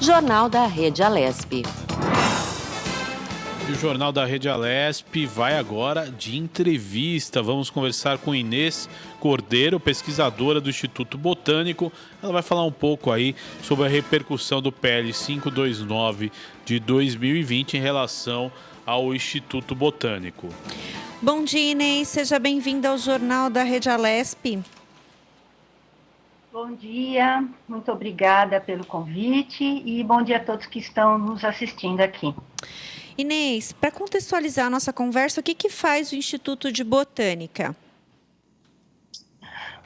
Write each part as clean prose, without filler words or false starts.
Jornal da Rede Alesp. E o Jornal da Rede Alesp vai agora de entrevista. Vamos conversar com Inês Cordeiro, pesquisadora do Instituto Botânico. Ela vai falar um pouco aí sobre a repercussão do PL 529 de 2020 em relação ao Instituto Botânico. Bom dia, Inês. Seja bem-vinda ao Jornal da Rede Alesp. Bom dia, muito obrigada pelo convite e bom dia a todos que estão nos assistindo aqui. Inês, para contextualizar a nossa conversa, o que faz o Instituto de Botânica?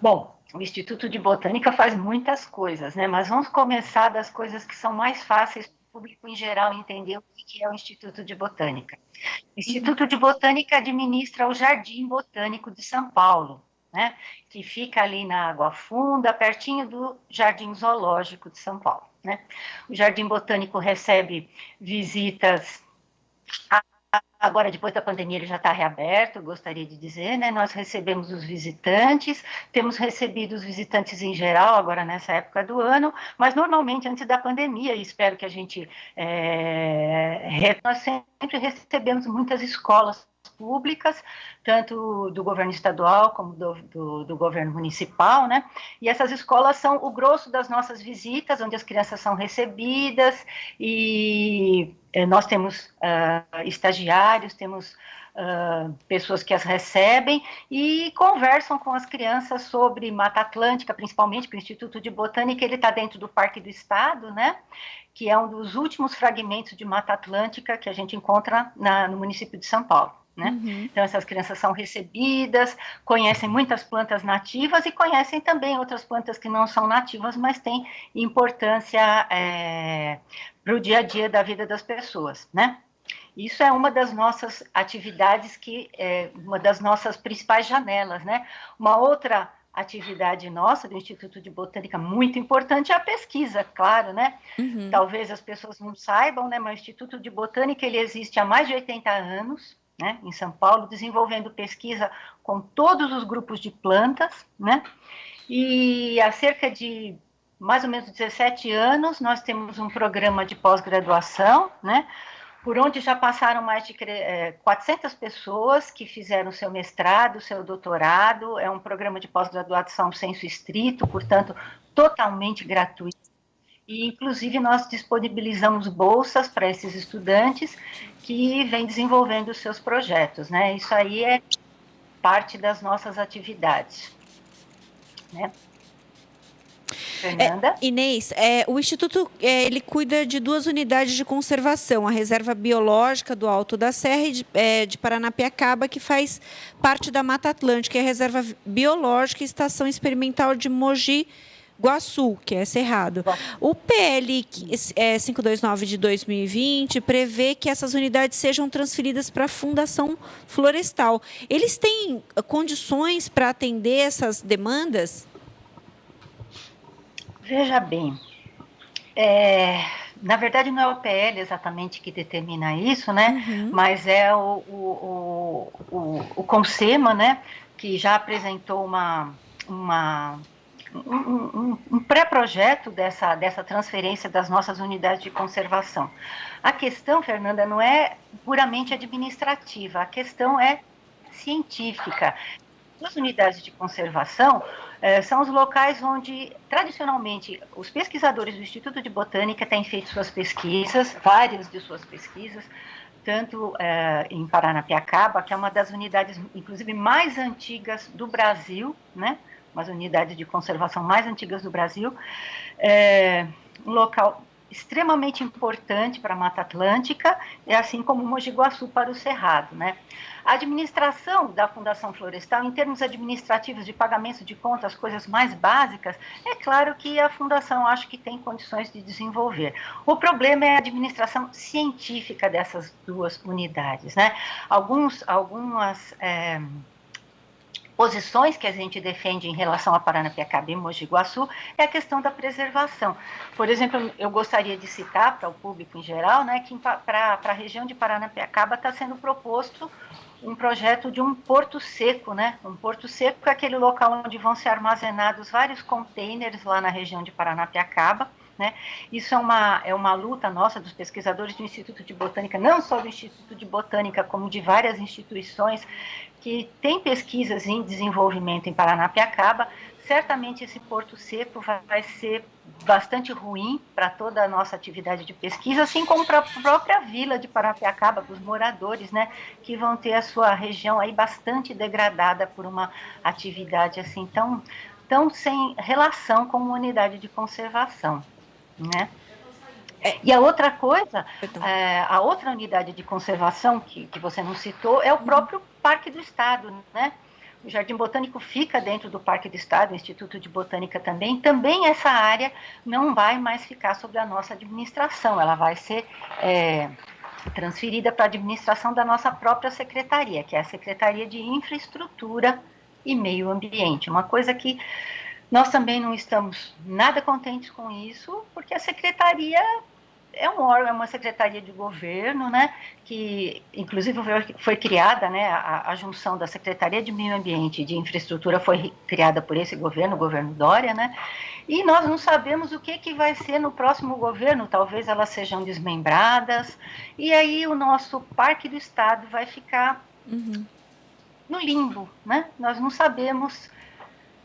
Bom, o Instituto de Botânica faz muitas coisas, né? Mas vamos começar das coisas que são mais fáceis para o público em geral entender o que é o Instituto de Botânica. O Instituto de Botânica administra o Jardim Botânico de São Paulo, né? Que fica ali na Água Funda, pertinho do Jardim Zoológico de São Paulo, né? O Jardim Botânico recebe visitas. Agora, depois da pandemia, ele já está reaberto, gostaria de dizer, né? Nós recebemos os visitantes, temos recebido os visitantes em geral, agora nessa época do ano, mas normalmente antes da pandemia, e espero que a gente... nós sempre recebemos muitas escolas públicas, tanto do governo estadual como do governo municipal, né? E essas escolas são o grosso das nossas visitas, onde as crianças são recebidas e nós temos estagiários, temos pessoas que as recebem e conversam com as crianças sobre Mata Atlântica, principalmente, porque o Instituto de Botânica ele está dentro do Parque do Estado, né? Que é um dos últimos fragmentos de Mata Atlântica que a gente encontra no município de São Paulo. Né? Uhum. Então, essas crianças são recebidas, conhecem muitas plantas nativas e conhecem também outras plantas que não são nativas, mas têm importância para o dia a dia da vida das pessoas, né? Isso é uma das nossas atividades, uma das nossas principais janelas, né? Uma outra atividade nossa do Instituto de Botânica muito importante é a pesquisa, claro, né? Uhum. Talvez as pessoas não saibam, né? Mas o Instituto de Botânica ele existe há mais de 80 anos, né, em São Paulo, desenvolvendo pesquisa com todos os grupos de plantas, né? E há cerca de mais ou menos 17 anos nós temos um programa de pós-graduação, né? Por onde já passaram mais de 400 pessoas que fizeram seu mestrado, seu doutorado. É um programa de pós-graduação sensu estrito, portanto, totalmente gratuito. E, inclusive, nós disponibilizamos bolsas para esses estudantes que vêm desenvolvendo os seus projetos, né? Isso aí é parte das nossas atividades, né? Fernanda? Inês, o Instituto ele cuida de duas unidades de conservação, a Reserva Biológica do Alto da Serra e de Paranapiacaba, que faz parte da Mata Atlântica, e a Reserva Biológica e Estação Experimental de Mogi Guaçu, que é Cerrado. O PL 529 de 2020 prevê que essas unidades sejam transferidas para a Fundação Florestal. Eles têm condições para atender essas demandas? Veja bem, na verdade não é o PL exatamente que determina isso, né? Uhum. Mas é o CONSEMA, né? Que já apresentou um pré-projeto dessa transferência das nossas unidades de conservação. A questão, Fernanda, não é puramente administrativa, a questão é científica. As unidades de conservação são os locais onde, tradicionalmente, os pesquisadores do Instituto de Botânica têm feito suas pesquisas, várias de suas pesquisas, tanto em Paranapiacaba, que é uma das unidades, inclusive, mais antigas do Brasil, né? Umas unidades de conservação mais antigas do Brasil, um local extremamente importante para a Mata Atlântica, assim como Mogi Guaçu para o Cerrado, né? A administração da Fundação Florestal, em termos administrativos de pagamento de contas, coisas mais básicas, é claro que a Fundação acho que tem condições de desenvolver. O problema é a administração científica dessas duas unidades, né? Algumas posições que a gente defende em relação a Paranapiacaba e Mogi Guaçu é a questão da preservação. Por exemplo, eu gostaria de citar para o público em geral, né, que para a região de Paranapiacaba está sendo proposto um projeto de um porto seco, né? Um porto seco é aquele local onde vão ser armazenados vários containers lá na região de Paranapiacaba, né? Isso é uma luta nossa dos pesquisadores do Instituto de Botânica, não só do Instituto de Botânica, como de várias instituições que têm pesquisas em desenvolvimento em Paranapiacaba. Certamente esse porto seco vai ser bastante ruim para toda a nossa atividade de pesquisa, assim como para a própria vila de Paranapiacaba, para os moradores, né, que vão ter a sua região aí bastante degradada por uma atividade assim tão sem relação com uma unidade de conservação, né? E a outra coisa, a outra unidade de conservação que você não citou é o próprio Parque do Estado, né? O Jardim Botânico fica dentro do Parque do Estado, o Instituto de Botânica também. Também essa área não vai mais ficar sob a nossa administração, ela vai ser transferida para a administração da nossa própria secretaria, que é a Secretaria de Infraestrutura e Meio Ambiente. Uma coisa que nós também não estamos nada contentes com isso, porque a secretaria é um órgão, é uma secretaria de governo, né, que inclusive foi criada, né, a junção da Secretaria de Meio Ambiente e de Infraestrutura foi criada por esse governo, o governo Dória, né, e nós não sabemos o que vai ser no próximo governo, talvez elas sejam desmembradas, e aí o nosso Parque do Estado vai ficar no limbo, né, nós não sabemos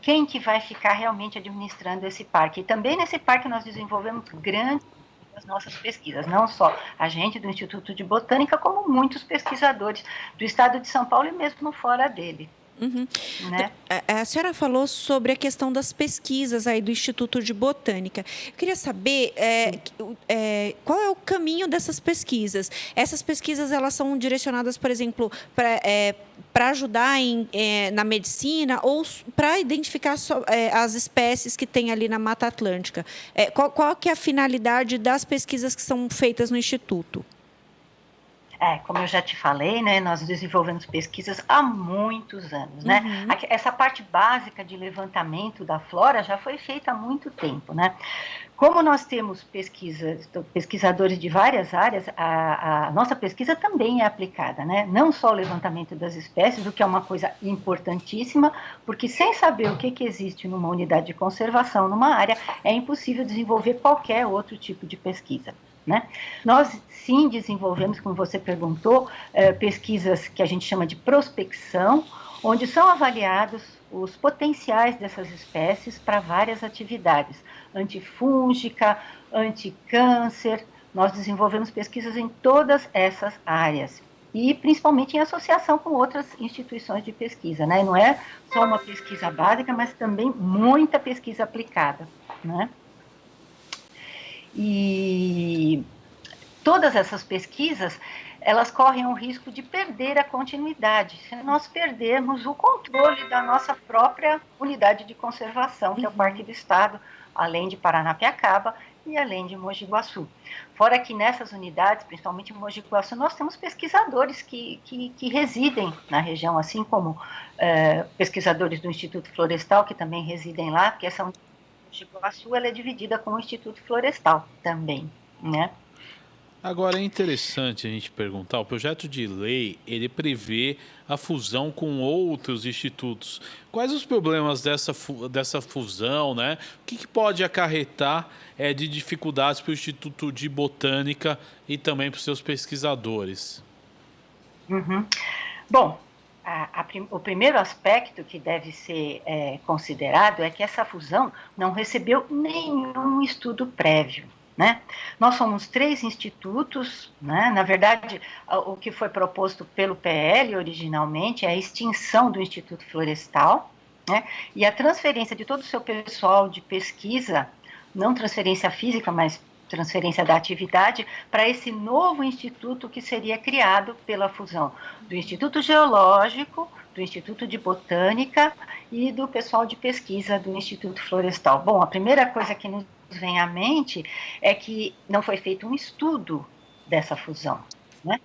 quem que vai ficar realmente administrando esse parque. E também nesse parque nós desenvolvemos grandes as nossas pesquisas, não só a gente do Instituto de Botânica, como muitos pesquisadores do estado de São Paulo e mesmo fora dele. Né? A senhora falou sobre a questão das pesquisas aí do Instituto de Botânica. Eu queria saber qual é o caminho dessas pesquisas. Essas pesquisas elas são direcionadas, por exemplo, para ajudar na medicina ou para identificar as espécies que tem ali na Mata Atlântica. Qual que é a finalidade das pesquisas que são feitas no Instituto? Como eu já te falei, né, nós desenvolvemos pesquisas há muitos anos, né? Essa parte básica de levantamento da flora já foi feita há muito tempo, né? Como nós temos pesquisadores de várias áreas, a nossa pesquisa também é aplicada, né? Não só o levantamento das espécies, o que é uma coisa importantíssima, porque sem saber o que existe numa unidade de conservação, numa área, é impossível desenvolver qualquer outro tipo de pesquisa. Né? Nós, sim, desenvolvemos, como você perguntou, pesquisas que a gente chama de prospecção, onde são avaliados os potenciais dessas espécies para várias atividades, antifúngica, anticâncer. Nós desenvolvemos pesquisas em todas essas áreas, e principalmente em associação com outras instituições de pesquisa, né? Não é só uma pesquisa básica, mas também muita pesquisa aplicada, né? E todas essas pesquisas, elas correm o risco de perder a continuidade, se nós perdermos o controle da nossa própria unidade de conservação, que é o Parque do Estado, além de Paranapiacaba e além de Mogi Guaçu. Fora que nessas unidades, principalmente em Mogi Guaçu, nós temos pesquisadores que residem na região, assim como pesquisadores do Instituto Florestal, que também residem lá, porque essa unidade de Guaçu, ela é dividida com o Instituto Florestal também, né? Agora, é interessante a gente perguntar, o projeto de lei, ele prevê a fusão com outros institutos. Quais os problemas dessa fusão, né? O que pode acarretar de dificuldades para o Instituto de Botânica e também para os seus pesquisadores? Bom, o primeiro aspecto que deve ser considerado é que essa fusão não recebeu nenhum estudo prévio, né? Nós somos 3 institutos, né? Na verdade, o que foi proposto pelo PL originalmente é a extinção do Instituto Florestal, né? E a transferência de todo o seu pessoal de pesquisa, não transferência física, mas transferência da atividade, para esse novo instituto que seria criado pela fusão do Instituto Geológico, do Instituto de Botânica e do pessoal de pesquisa do Instituto Florestal. Bom, a primeira coisa que nos vem à mente é que não foi feito um estudo dessa fusão, né?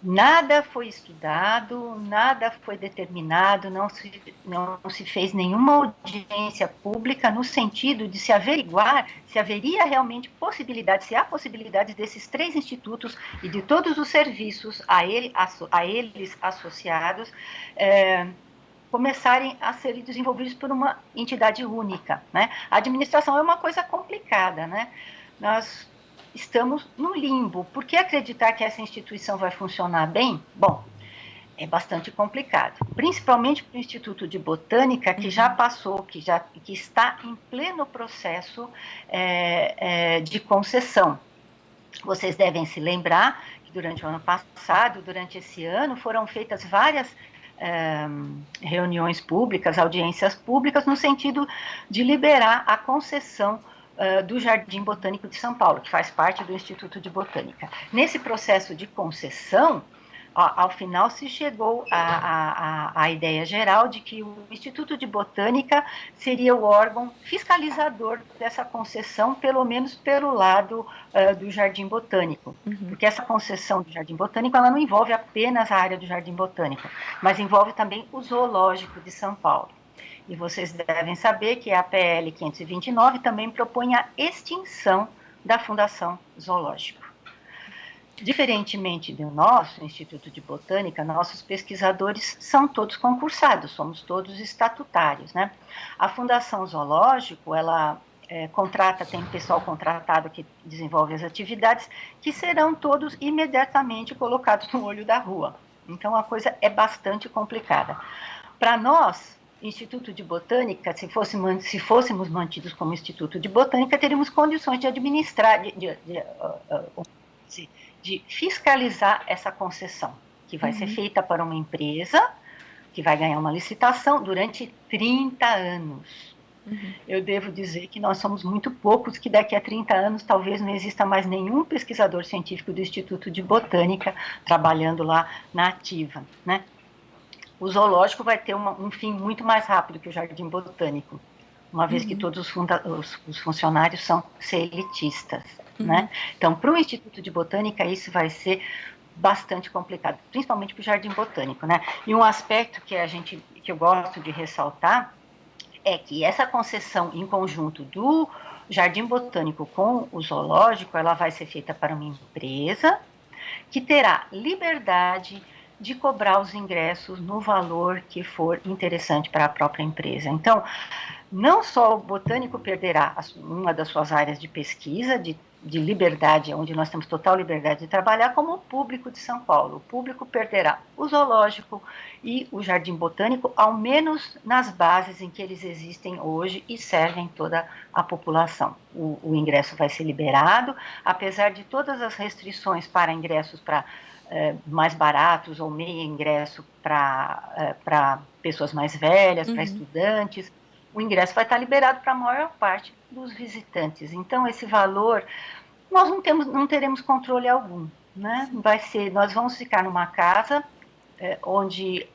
Nada foi estudado, nada foi determinado, não se fez nenhuma audiência pública no sentido de se averiguar se haveria realmente possibilidade, se há possibilidade desses 3 institutos e de todos os serviços a eles associados começarem a serem desenvolvidos por uma entidade única, né? A administração é uma coisa complicada, né? Nós estamos no limbo. Por que acreditar que essa instituição vai funcionar bem? Bom, é bastante complicado, principalmente para o Instituto de Botânica, que já passou, que está em pleno processo de concessão. Vocês devem se lembrar que durante o ano passado, durante esse ano, foram feitas várias reuniões públicas, audiências públicas, no sentido de liberar a concessão do Jardim Botânico de São Paulo, que faz parte do Instituto de Botânica. Nesse processo de concessão, ao final se chegou à ideia geral de que o Instituto de Botânica seria o órgão fiscalizador dessa concessão, pelo menos pelo lado do Jardim Botânico. Porque essa concessão do Jardim Botânico, ela não envolve apenas a área do Jardim Botânico, mas envolve também o Zoológico de São Paulo. E vocês devem saber que a PL 529 também propõe a extinção da Fundação Zoológico. Diferentemente do nosso Instituto de Botânica, nossos pesquisadores são todos concursados, somos todos estatutários, né? A Fundação Zoológico, ela tem pessoal contratado que desenvolve as atividades, que serão todos imediatamente colocados no olho da rua. Então, a coisa é bastante complicada. Para nós, Instituto de Botânica, se fôssemos mantidos como Instituto de Botânica, teríamos condições de administrar, de fiscalizar essa concessão, que vai ser feita para uma empresa, que vai ganhar uma licitação durante 30 anos. Eu devo dizer que nós somos muito poucos, que daqui a 30 anos talvez não exista mais nenhum pesquisador científico do Instituto de Botânica trabalhando lá na ativa, né? O zoológico vai ter um fim muito mais rápido que o Jardim Botânico, uma vez que todos os funcionários são CLTistas, né? Então, para o Instituto de Botânica, isso vai ser bastante complicado, principalmente para o Jardim Botânico, né? E um aspecto que eu gosto de ressaltar é que essa concessão em conjunto do Jardim Botânico com o zoológico, ela vai ser feita para uma empresa que terá liberdade de cobrar os ingressos no valor que for interessante para a própria empresa. Então, não só o botânico perderá uma das suas áreas de pesquisa, de liberdade, onde nós temos total liberdade de trabalhar, como o público de São Paulo. O público perderá o zoológico e o Jardim Botânico, ao menos nas bases em que eles existem hoje e servem toda a população. O ingresso vai ser liberado, apesar de todas as restrições para ingressos mais baratos ou meio ingresso para pessoas mais velhas, para estudantes. O ingresso vai estar liberado para a maior parte dos visitantes. Então, esse valor, nós não teremos controle algum, né? Nós vamos ficar numa casa onde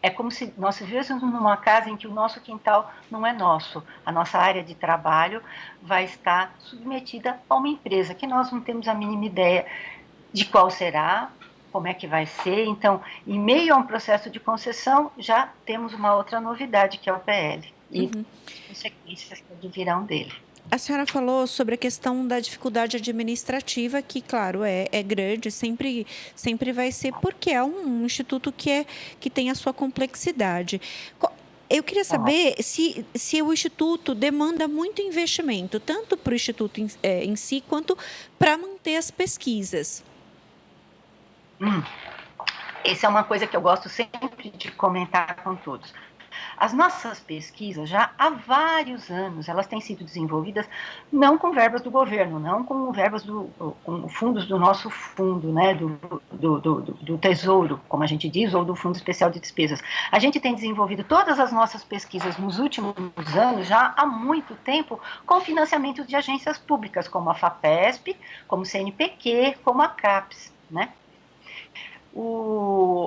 é como se nós vivêssemos numa casa em que o nosso quintal não é nosso. A nossa área de trabalho vai estar submetida a uma empresa que nós não temos a mínima ideia de qual será, como é que vai ser. Então, em meio a um processo de concessão, já temos uma outra novidade, que é o PL. E consequências que virão dele. A senhora falou sobre a questão da dificuldade administrativa, que, claro, é grande, sempre vai ser, porque é um instituto que tem a sua complexidade. Eu queria saber se o Instituto demanda muito investimento, tanto para o Instituto em si, quanto para manter as pesquisas. Essa é uma coisa que eu gosto sempre de comentar com todos. As nossas pesquisas, já há vários anos, elas têm sido desenvolvidas não com verbas do governo, não com verbas com fundos do nosso fundo, né, do Tesouro, como a gente diz, ou do Fundo Especial de Despesas. A gente tem desenvolvido todas as nossas pesquisas nos últimos anos, já há muito tempo, com financiamento de agências públicas, como a FAPESP, como o CNPq, como a CAPES, né?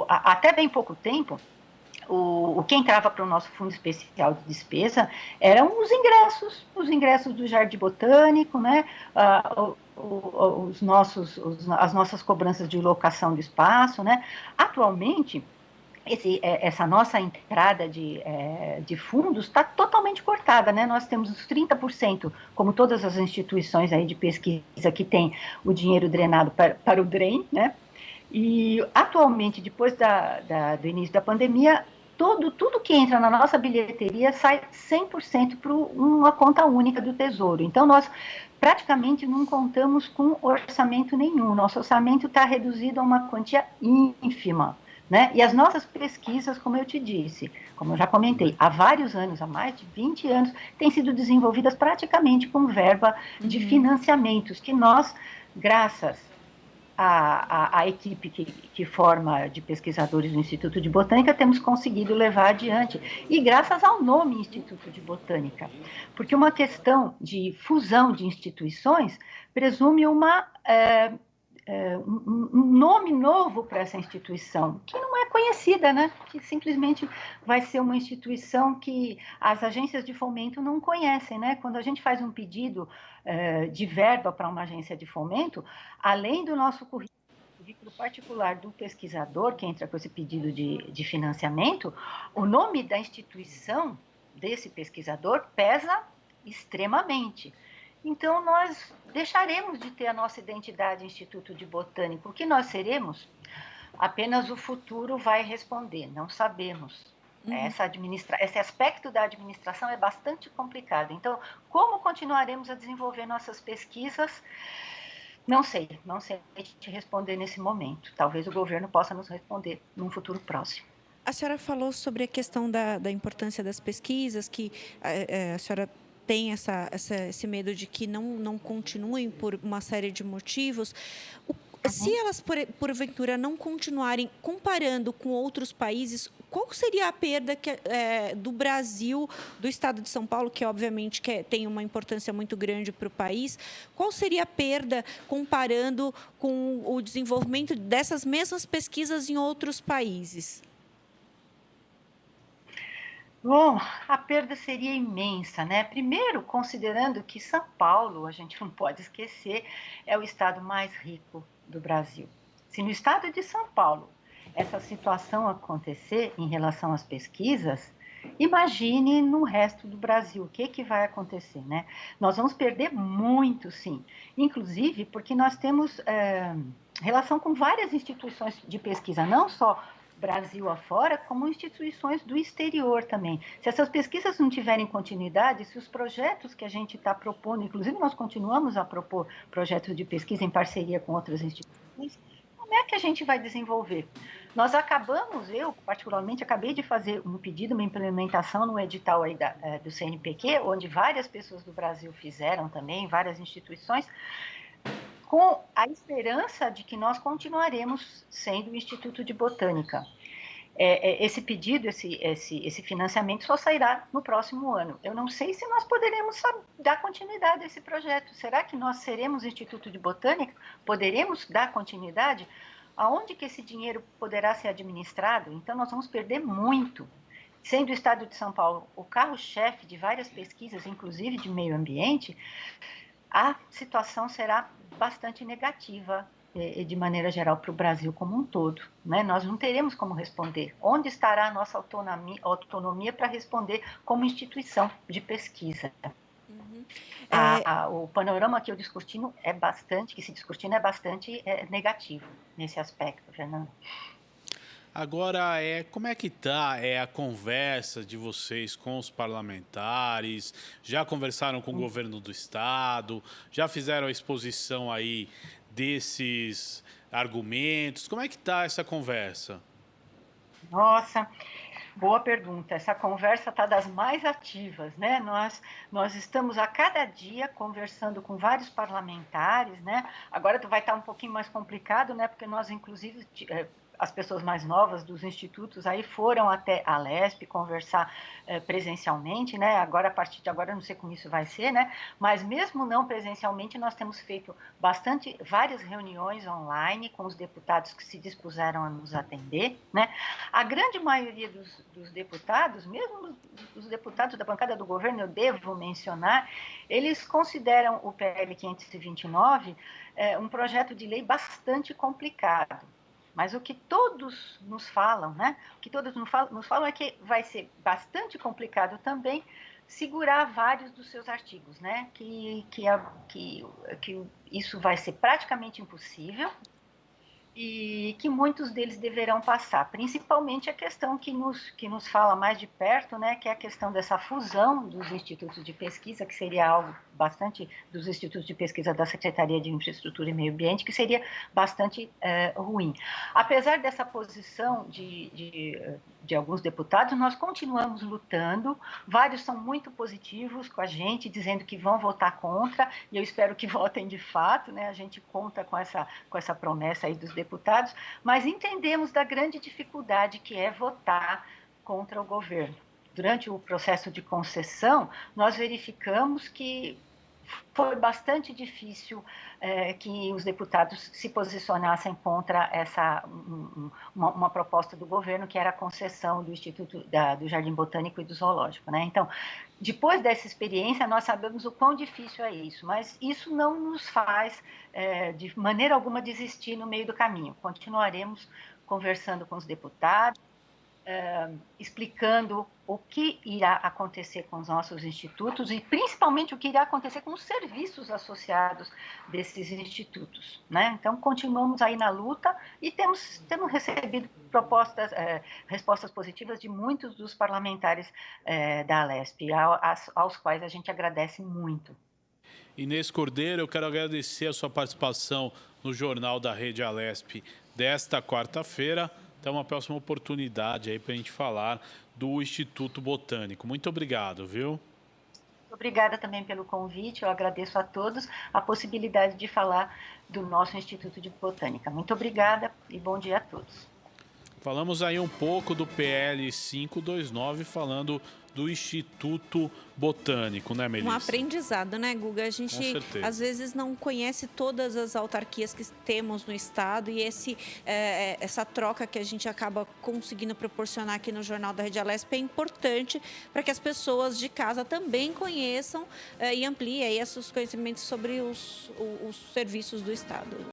Até bem pouco tempo, o que entrava para o nosso Fundo Especial de Despesa eram os ingressos do Jardim Botânico, né? As nossas cobranças de locação de espaço, né? Atualmente, essa nossa entrada de fundos está totalmente cortada, né? Nós temos os 30%, como todas as instituições aí de pesquisa que tem o dinheiro drenado para o DREM, né? E atualmente, depois do início da pandemia, tudo que entra na nossa bilheteria sai 100% para uma conta única do Tesouro. Então, nós praticamente não contamos com orçamento nenhum. Nosso orçamento está reduzido a uma quantia ínfima, né? E as nossas pesquisas, como eu te disse, como eu já comentei, há vários anos, há mais de 20 anos, têm sido desenvolvidas praticamente com verba de financiamentos, que nós, graças à equipe que forma de pesquisadores do Instituto de Botânica, temos conseguido levar adiante. E graças ao nome Instituto de Botânica. Porque uma questão de fusão de instituições presume um nome novo para essa instituição, que não é conhecida, né? Que simplesmente vai ser uma instituição que as agências de fomento não conhecem, né? Quando a gente faz um pedido de verba para uma agência de fomento, além do nosso currículo particular do pesquisador que entra com esse pedido de financiamento, o nome da instituição desse pesquisador pesa extremamente. Então, nós deixaremos de ter a nossa identidade Instituto de Botânica. O que nós seremos? Apenas o futuro vai responder, não sabemos. Esse aspecto da administração é bastante complicado. Então, como continuaremos a desenvolver nossas pesquisas? Não sei te responder nesse momento. Talvez o governo possa nos responder num futuro próximo. A senhora falou sobre a questão da importância das pesquisas, que a senhora tem esse medo de que não continuem por uma série de motivos. Se elas, porventura, não continuarem comparando com outros países, qual seria a perda do Brasil, do estado de São Paulo, que obviamente tem uma importância muito grande para o país, qual seria a perda comparando com o desenvolvimento dessas mesmas pesquisas em outros países? Bom, a perda seria imensa, né? Primeiro, considerando que São Paulo, a gente não pode esquecer, é o estado mais rico do Brasil. Se no estado de São Paulo essa situação acontecer em relação às pesquisas, imagine no resto do Brasil, o que vai acontecer, né? Nós vamos perder muito, sim. Inclusive porque nós temos relação com várias instituições de pesquisa, não só Brasil afora, como instituições do exterior também. Se essas pesquisas não tiverem continuidade, se os projetos que a gente está propondo, inclusive nós continuamos a propor projetos de pesquisa em parceria com outras instituições, como é que a gente vai desenvolver? Nós eu particularmente, acabei de fazer um pedido, uma implementação no edital aí do CNPq, onde várias pessoas do Brasil fizeram também, várias instituições, com a esperança de que nós continuaremos sendo o Instituto de Botânica. Esse pedido, esse financiamento só sairá no próximo ano. Eu não sei se nós poderemos dar continuidade a esse projeto. Será que nós seremos Instituto de Botânica? Poderemos dar continuidade? Aonde que esse dinheiro poderá ser administrado? Então, nós vamos perder muito. Sendo o estado de São Paulo o carro-chefe de várias pesquisas, inclusive de meio ambiente, a situação será bastante negativa, de maneira geral, para o Brasil como um todo, né? Nós não teremos como responder. Onde estará a nossa autonomia para responder como instituição de pesquisa? O panorama que se discutindo é bastante negativo nesse aspecto, Fernando. Agora, como é que está a conversa de vocês com os parlamentares? Já conversaram com o governo do estado? Já fizeram a exposição aí desses argumentos? Como é que está essa conversa? Nossa, boa pergunta. Essa conversa está das mais ativas, né? Nós estamos a cada dia conversando com vários parlamentares, né? Agora vai estar um pouquinho mais complicado, né? Porque nós, inclusive, as pessoas mais novas dos institutos aí foram até a Lesp conversar presencialmente, né? Agora, a partir de agora, eu não sei como isso vai ser, né? Mas mesmo não presencialmente, nós temos feito várias reuniões online com os deputados que se dispuseram a nos atender, né? A grande maioria dos deputados, mesmo os deputados da bancada do governo, eu devo mencionar, eles consideram o PL 529 um projeto de lei bastante complicado. Mas o que todos nos falam, né? O que todos nos falam é que vai ser bastante complicado também segurar vários dos seus artigos, né? Que isso vai ser praticamente impossível. e que muitos deles deverão passar, principalmente a questão que nos fala mais de perto, né, que é a questão dessa fusão dos institutos de pesquisa, que seria algo bastante, dos institutos de pesquisa da Secretaria de Infraestrutura e Meio Ambiente, que seria bastante ruim. Apesar dessa posição de alguns deputados, nós continuamos lutando, vários são muito positivos com a gente, dizendo que vão votar contra, e eu espero que votem de fato, né, a gente conta com essa promessa aí dos deputados, mas entendemos da grande dificuldade que é votar contra o governo. Durante o processo de concessão, nós verificamos que foi bastante difícil que os deputados se posicionassem contra uma proposta do governo, que era a concessão do Instituto do Jardim Botânico e do Zoológico, né? Então, depois dessa experiência, nós sabemos o quão difícil é isso, mas isso não nos faz, de maneira alguma, desistir no meio do caminho. Continuaremos conversando com os deputados, explicando o que irá acontecer com os nossos institutos e principalmente o que irá acontecer com os serviços associados desses institutos, né? Então, continuamos aí na luta e temos recebido respostas positivas de muitos dos parlamentares da Alesp, aos quais a gente agradece muito. Inês Cordeiro, eu quero agradecer a sua participação no Jornal da Rede Alesp desta quarta-feira. Até uma próxima oportunidade aí para a gente falar do Instituto Botânico. Muito obrigado, viu? Obrigada também pelo convite, eu agradeço a todos a possibilidade de falar do nosso Instituto de Botânica. Muito obrigada e bom dia a todos. Falamos aí um pouco do PL 529, falando do Instituto Botânico, né, Melissa? Um aprendizado, né, Guga? A gente, com certeza, às vezes, não conhece todas as autarquias que temos no estado e essa troca que a gente acaba conseguindo proporcionar aqui no Jornal da Rede Alesp é importante para que as pessoas de casa também conheçam e ampliem aí seus conhecimentos sobre os serviços do estado.